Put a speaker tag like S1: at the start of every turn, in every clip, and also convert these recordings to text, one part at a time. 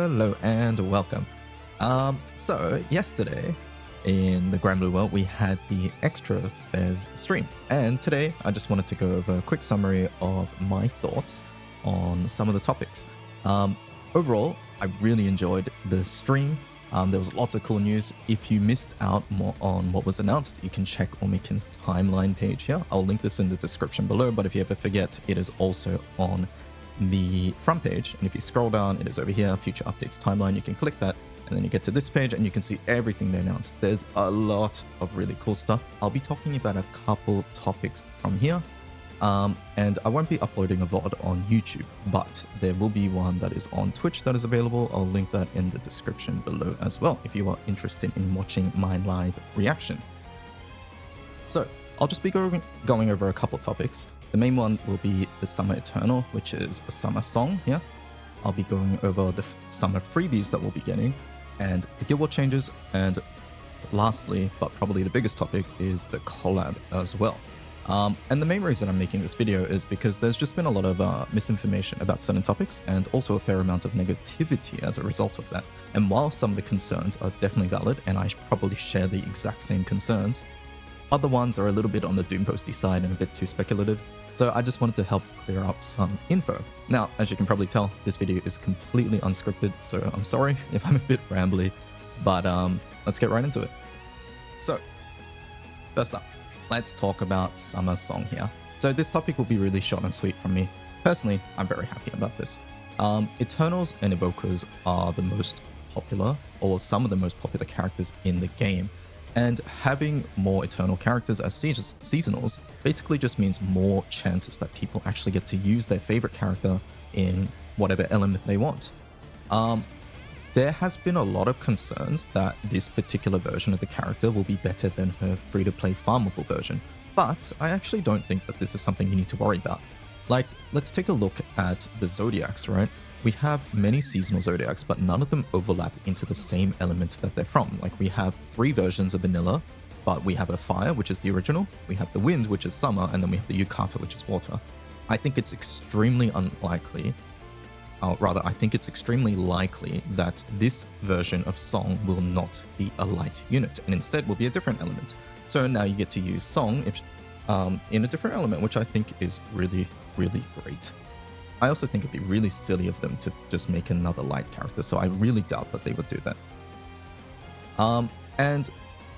S1: Hello and welcome. So yesterday in the Granblue world we had the Extra Fairs stream, and today I just wanted to go over a quick summary of my thoughts on some of the topics. Overall, I really enjoyed the stream. There was lots of cool news. If you missed out more on what was announced, you can check Omikin's timeline page here. I'll link this in the description below, but if you ever forget, it is also on the front page, and if you scroll down, it is over here, future updates timeline. You can click that and then you get to this page and you can see everything they announced. There's a lot of really cool stuff. I'll be talking about a couple topics from here, and I won't be uploading a VOD on YouTube, but there will be one that is on Twitch that is available. I'll link that in the description below as well if you are interested in watching my live reaction. So I'll just be going over a couple topics. The main one will be the Summer Eternal, which is a summer song here. I'll be going over the summer freebies that we'll be getting, and the Guild War changes, and lastly, but probably the biggest topic, is the collab as well. And the main reason I'm making this video is because there's just been a lot of misinformation about certain topics, and also a fair amount of negativity as a result of that. And while some of the concerns are definitely valid, and I probably share the exact same concerns, other ones are a little bit on the doomposty side and a bit too speculative. So I just wanted to help clear up some info. Now, as you can probably tell, this video is completely unscripted, so I'm sorry if I'm a bit rambly, but let's get right into it. So, first up, let's talk about Summer Song here. So this topic will be really short and sweet from me. Personally, I'm very happy about this. Eternals and Evokers are the most popular, or some of the most popular characters in the game. And having more Eternal characters as seasonals basically just means more chances that people actually get to use their favorite character in whatever element they want. There has been a lot of concerns that this particular version of the character will be better than her free-to-play farmable version, but I actually don't think that this is something you need to worry about. Like, let's take a look at the Zodiacs, right? We have many seasonal Zodiacs, but none of them overlap into the same element that they're from. Like, we have 3 versions of vanilla, but we have a fire, which is the original, we have the wind, which is summer, and then we have the yukata, which is water. I think it's extremely unlikely, I think it's extremely likely that this version of Song will not be a light unit, and instead will be a different element. So now you get to use Song in a different element, which I think is really, really great. I also think it'd be really silly of them to just make another light character, so I really doubt that they would do that. And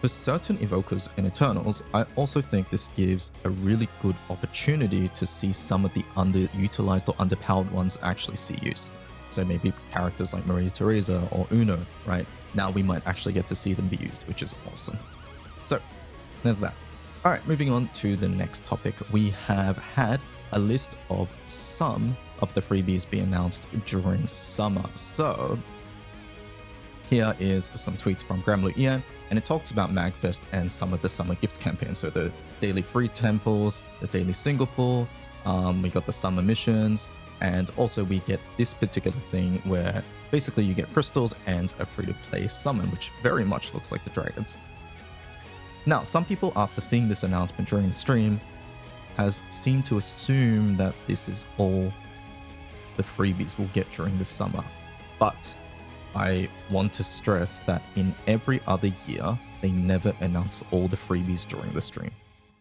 S1: for certain Evokers and Eternals, I also think this gives a really good opportunity to see some of the underutilized or underpowered ones actually see use. So maybe characters like Maria Theresa or Uno, right? Now we might actually get to see them be used, which is awesome. So there's that. All right, moving on to the next topic. We have had a list of some of the freebies be announced during summer. So here is some tweets from Granblue Ian, and it talks about Magfest and some of the summer gift campaigns. So the daily free temples, the daily single pool, we got the summer missions, and also we get this particular thing where basically you get crystals and a free-to-play summon, which very much looks like the dragons. Now, some people, after seeing this announcement during the stream, has seemed to assume that this is all the freebies we'll get during the summer. But I want to stress that in every other year, they never announce all the freebies during the stream.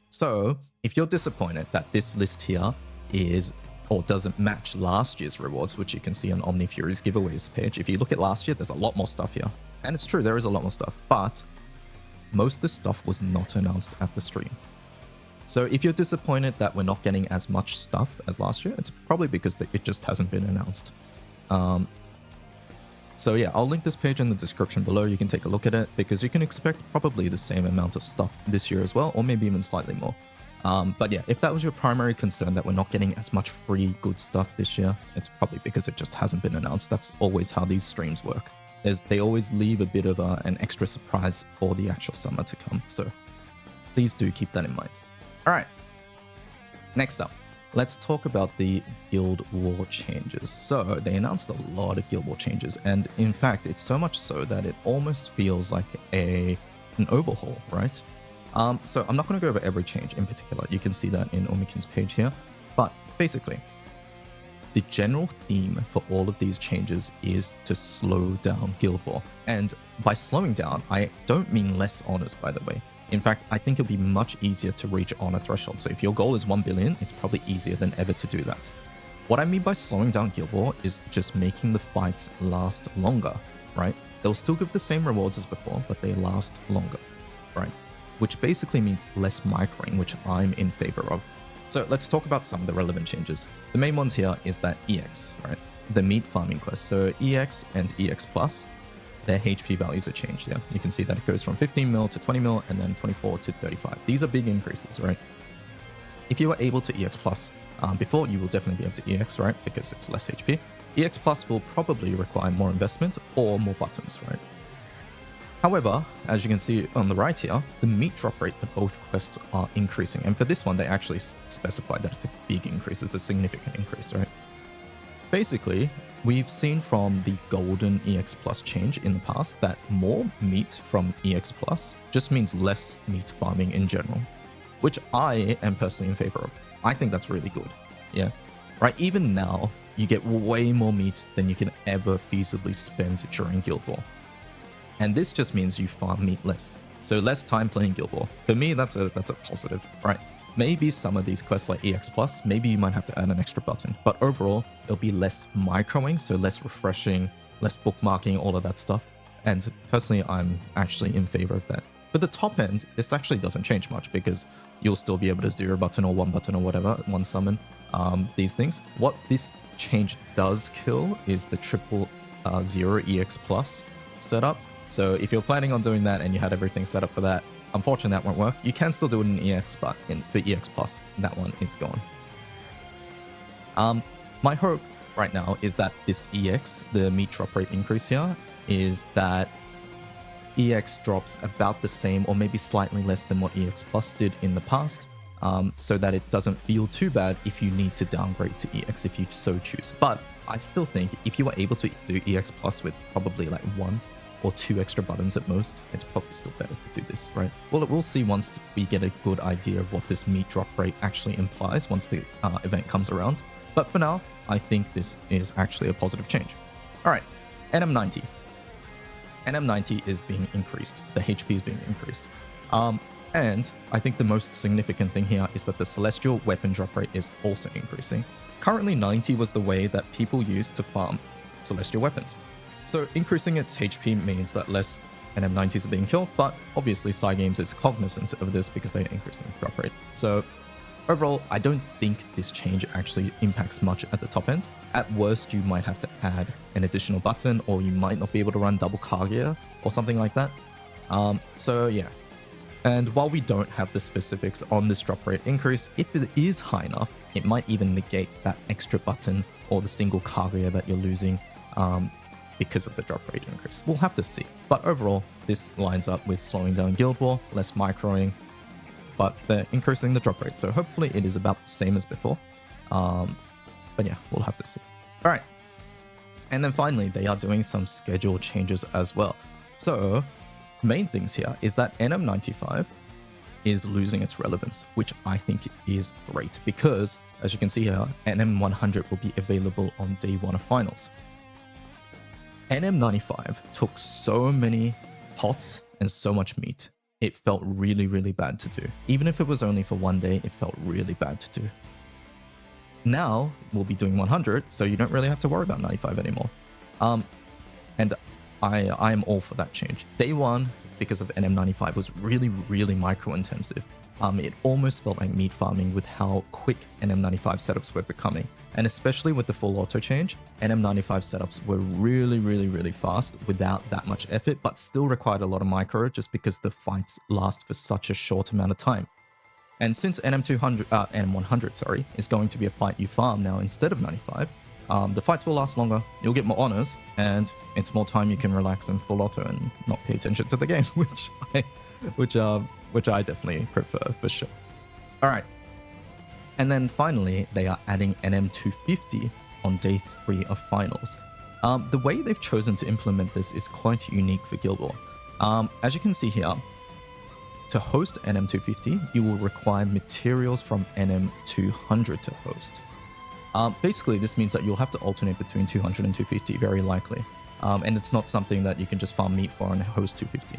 S1: So if you're disappointed that this list here is or doesn't match last year's rewards, which you can see on Omni Fury's giveaways page, if you look at last year, there's a lot more stuff here. And it's true, there is a lot more stuff, but most of the stuff was not announced at the stream. So if you're disappointed that we're not getting as much stuff as last year, it's probably because it just hasn't been announced. So yeah, I'll link this page in the description below. You can take a look at it, because you can expect probably the same amount of stuff this year as well, or maybe even slightly more. But yeah, if that was your primary concern, that we're not getting as much free good stuff this year, it's probably because it just hasn't been announced. That's always how these streams work. They always leave a bit of an extra surprise for the actual summer to come. So please do keep that in mind. All right, next up, let's talk about the Guild War changes. So they announced a lot of Guild War changes, and in fact, it's so much so that it almost feels like an overhaul, right? So I'm not going to go over every change in particular. You can see that in Omikin's page here, but basically, the general theme for all of these changes is to slow down Guild War. And by slowing down, I don't mean less honors, by the way. In fact, I think it'll be much easier to reach honor threshold. So if your goal is 1 billion, it's probably easier than ever to do that. What I mean by slowing down Guild War is just making the fights last longer, right? They'll still give the same rewards as before, but they last longer, right? Which basically means less microing, which I'm in favor of. So let's talk about some of the relevant changes. The main ones here is that EX, right? The meat farming quest. So EX and EX Plus, their HP values are changed. Yeah, you can see that it goes from 15 mil to 20 mil and then 24 to 35. These are big increases, right? If you were able to EX Plus before, you will definitely be able to EX, right? Because it's less HP. EX Plus will probably require more investment or more buttons, right? However, as you can see on the right here, the meat drop rate for both quests are increasing. And for this one, they actually specify that it's a big increase. It's a significant increase, right? Basically, we've seen from the golden EX Plus change in the past that more meat from EX Plus just means less meat farming in general, which I am personally in favor of. I think that's really good, yeah? Right, even now, you get way more meat than you can ever feasibly spend during Guild War. And this just means you farm meat less. So less time playing Guild War. For me, that's a positive, right? Maybe some of these quests like EX Plus, maybe you might have to add an extra button. But overall, it'll be less microing, so less refreshing, less bookmarking, all of that stuff. And personally, I'm actually in favor of that. But the top end, this actually doesn't change much because you'll still be able to 0 button or 1 button or whatever, 1 summon, these things. What this change does kill is the 000 EX Plus setup. So if you're planning on doing that and you had everything set up for that, unfortunately that won't work. You can still do it in EX, but for EX Plus, that one is gone. My hope right now is that this EX, the meat drop rate increase here, is that EX drops about the same or maybe slightly less than what EX Plus did in the past, so that it doesn't feel too bad if you need to downgrade to EX if you so choose. But I still think if you were able to do EX Plus with probably like 1 or 2 extra buttons at most, it's probably still better to do this, right? Well, we'll see once we get a good idea of what this meat drop rate actually implies once the event comes around. But for now, I think this is actually a positive change. All right, NM90. NM90 is being increased. The HP is being increased. And I think the most significant thing here is that the Celestial weapon drop rate is also increasing. Currently, 90 was the way that people used to farm Celestial weapons. So increasing its HP means that less NM90s are being killed, but obviously Cygames is cognizant of this because they're increasing the drop rate. So overall, I don't think this change actually impacts much at the top end. At worst, you might have to add an additional button, or you might not be able to run double Kaguya or something like that. So yeah. And while we don't have the specifics on this drop rate increase, if it is high enough, it might even negate that extra button or the single Kaguya that you're losing because of the drop rate increase. We'll have to see. But overall, this lines up with slowing down Guild War, less microing, but they're increasing the drop rate. So hopefully it is about the same as before. But yeah, we'll have to see. All right. And then finally, they are doing some schedule changes as well. So main things here is that NM95 is losing its relevance, which I think is great because, as you can see here, NM100 will be available on day 1 of finals. NM95 took so many pots and so much meat. It felt really, really bad to do. Even if it was only for 1 day, it felt really bad to do. Now, we'll be doing 100, so you don't really have to worry about 95 anymore. And I am all for that change. Day 1, because of NM95, was really, really micro-intensive. It almost felt like meat farming with how quick NM95 setups were becoming. And especially with the full auto change, NM95 setups were really, really, really fast without that much effort, but still required a lot of micro just because the fights last for such a short amount of time. And since NM100 is going to be a fight you farm now instead of 95, the fights will last longer, you'll get more honors, and it's more time you can relax and full auto and not pay attention to the game, which I definitely prefer for sure. All right. And then finally, they are adding NM250 on day 3 of finals. The way they've chosen to implement this is quite unique for Guild War. As you can see here, to host NM250, you will require materials from NM200 to host. Basically, this means that you'll have to alternate between 200 and 250, very likely. And it's not something that you can just farm meat for and host 250.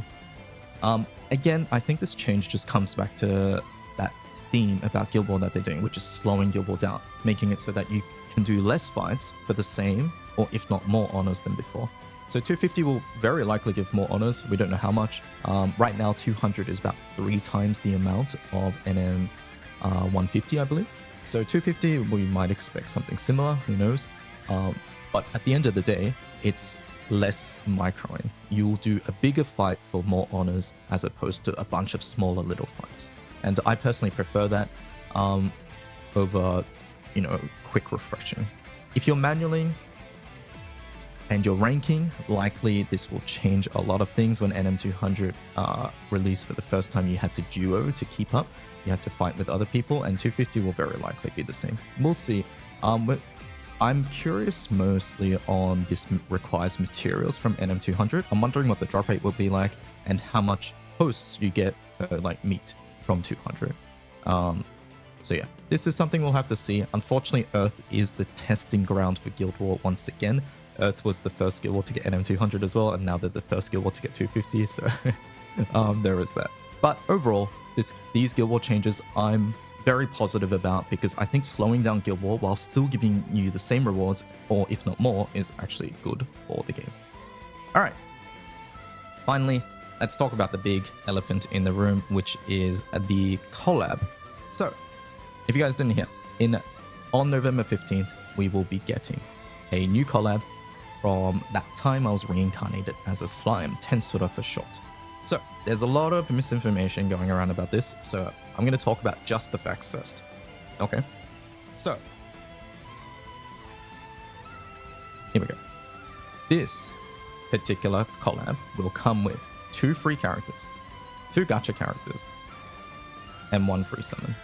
S1: Again, I think this change just comes back to that theme about Guild War that they're doing, which is slowing Guild War down, making it so that you can do less fights for the same, or if not more honors than before. So 250 will very likely give more honors. We don't know how much. Right now, 200 is about 3 times the amount of NM 150, I believe. So 250, we might expect something similar, who knows. But at the end of the day, it's less microing. You'll do a bigger fight for more honors as opposed to a bunch of smaller little fights. And I personally prefer that over, quick refreshing. If you're manualing and you're ranking, likely this will change a lot of things. When NM200 released for the first time, you had to duo to keep up. You had to fight with other people, and 250 will very likely be the same. We'll see. But I'm curious mostly on this requires materials from NM200. I'm wondering what the drop rate will be like and how much hosts you get, like meat from 200. So yeah, this is something we'll have to see. Unfortunately, Earth is the testing ground for Guild War once again. Earth was the first Guild War to get NM200 as well, and now they're the first Guild War to get 250, so there is that. But overall, these Guild War changes I'm very positive about, because I think slowing down Guild War while still giving you the same rewards, or if not more, is actually good for the game. Alright, finally, let's talk about the big elephant in the room, which is the collab. So, if you guys didn't hear, on November 15th, we will be getting a new collab from That Time I Was Reincarnated as a Slime, Tensura for short. So, there's a lot of misinformation going around about this, so I'm going to talk about just the facts first. Okay? So, here we go. This particular collab will come with 2 free characters, 2 gacha characters, and 1 free summon.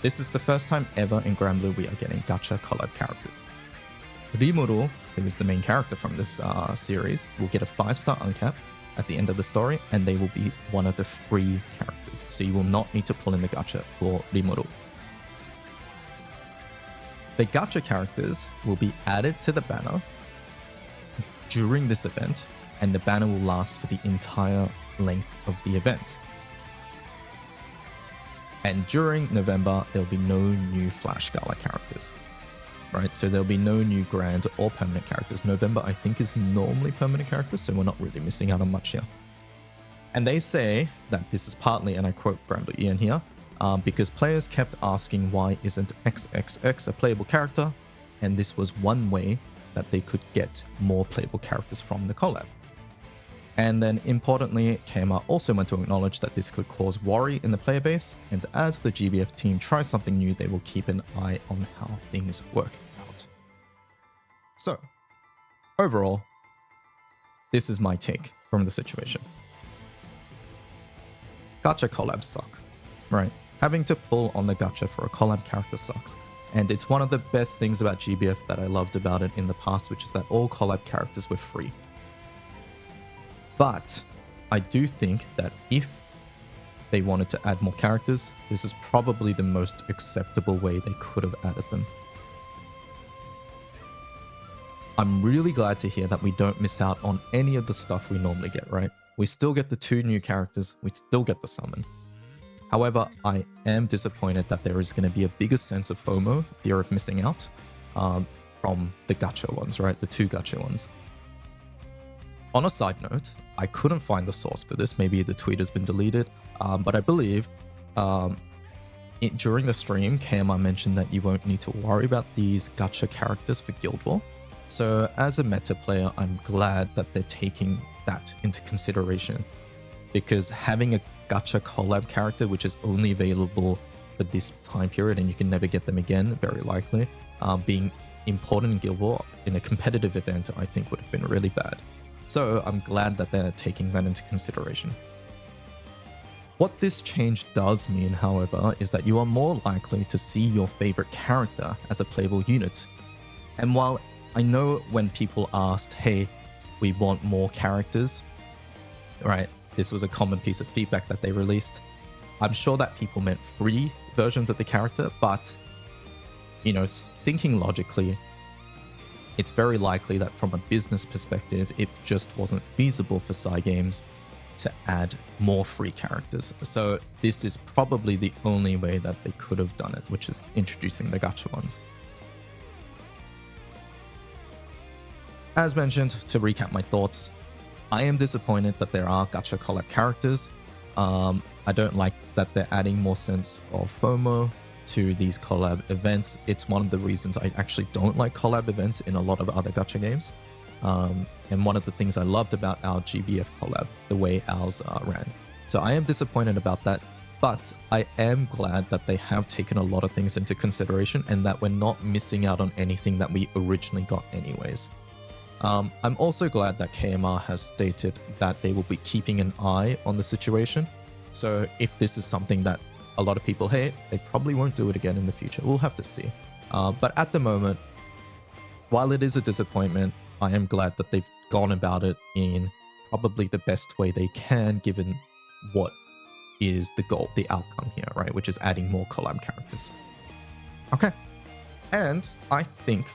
S1: This is the first time ever in Granblue we are getting gacha collab characters. Rimuru, who is the main character from this series, will get a 5-star uncap at the end of the story, and they will be one of the free characters. So you will not need to pull in the gacha for Rimuru. The gacha characters will be added to the banner during this event, and the banner will last for the entire length of the event. And during November, there'll be no new Flash Gala characters. Right, so there'll be no new grand or permanent characters. November, I think, is normally permanent characters, so we're not really missing out on much here. And they say that this is partly, and I quote Granblue Ian here, because players kept asking why isn't XXX a playable character, and this was one way that they could get more playable characters from the collab. And then importantly, KMR also went to acknowledge that this could cause worry in the player base, and as the GBF team tries something new, they will keep an eye on how things work out. So, overall, this is my take from the situation. Gacha collabs suck, right? Having to pull on the gacha for a collab character sucks. And it's one of the best things about GBF that I loved about it in the past, which is that all collab characters were free. But I do think that if they wanted to add more characters, this is probably the most acceptable way they could have added them. I'm really glad to hear that we don't miss out on any of the stuff we normally get, right? We still get the 2 new characters, we still get the summon. However, I am disappointed that there is going to be a bigger sense of FOMO, fear of missing out, from the gacha ones, right? The 2 gacha ones. On a side note, I couldn't find the source for this. Maybe the tweet has been deleted, but I believe during the stream, KMR mentioned that you won't need to worry about these gacha characters for Guild War. So as a meta player, I'm glad that they're taking that into consideration, because having a gacha collab character, which is only available for this time period and you can never get them again, very likely, being important in Guild War in a competitive event, I think would have been really bad. So I'm glad that they're taking that into consideration. What this change does mean, however, is that you are more likely to see your favorite character as a playable unit. And while I know when people asked, hey, we want more characters, right? This was a common piece of feedback that they released. I'm sure that people meant free versions of the character, but you know, thinking logically, it's very likely that from a business perspective, it just wasn't feasible for Cygames to add more free characters. So this is probably the only way that they could have done it, which is introducing the gacha ones. As mentioned, to recap my thoughts, I am disappointed that there are gacha collab characters. I don't like that they're adding more sense of FOMO to these collab events. It's one of the reasons I actually don't like collab events in a lot of other gacha games. And one of the things I loved about our GBF collab, the way ours ran. So I am disappointed about that, but I am glad that they have taken a lot of things into consideration and that we're not missing out on anything that we originally got anyways. I'm also glad that KMR has stated that they will be keeping an eye on the situation. So if this is something that a lot of people hate, they probably won't do it again in the future. We'll have to see. But at the moment, while it is a disappointment, I am glad that they've gone about it in probably the best way they can, given what is the goal, the outcome here, right? Which is adding more collab characters. Okay. And I think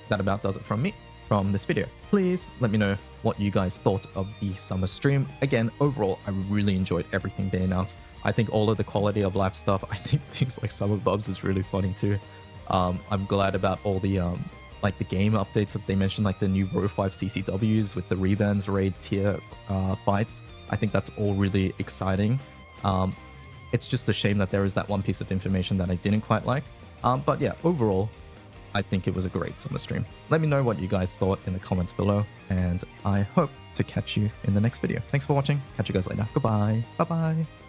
S1: that about does it from me, from this video. Please let me know what you guys thought of the summer stream. Again, overall, I really enjoyed everything they announced. I think all of the quality of life stuff, I think things like Summer Bubs is really funny too. I'm glad about all the like the game updates that they mentioned, like the new Row 5 CCWs with the Rebands raid tier fights. I think that's all really exciting. It's just a shame that there is that one piece of information that I didn't quite like. But yeah, overall, I think it was a great summer stream. Let me know what you guys thought in the comments below, and I hope to catch you in the next video. Thanks for watching. Catch you guys later. Goodbye. Bye-bye.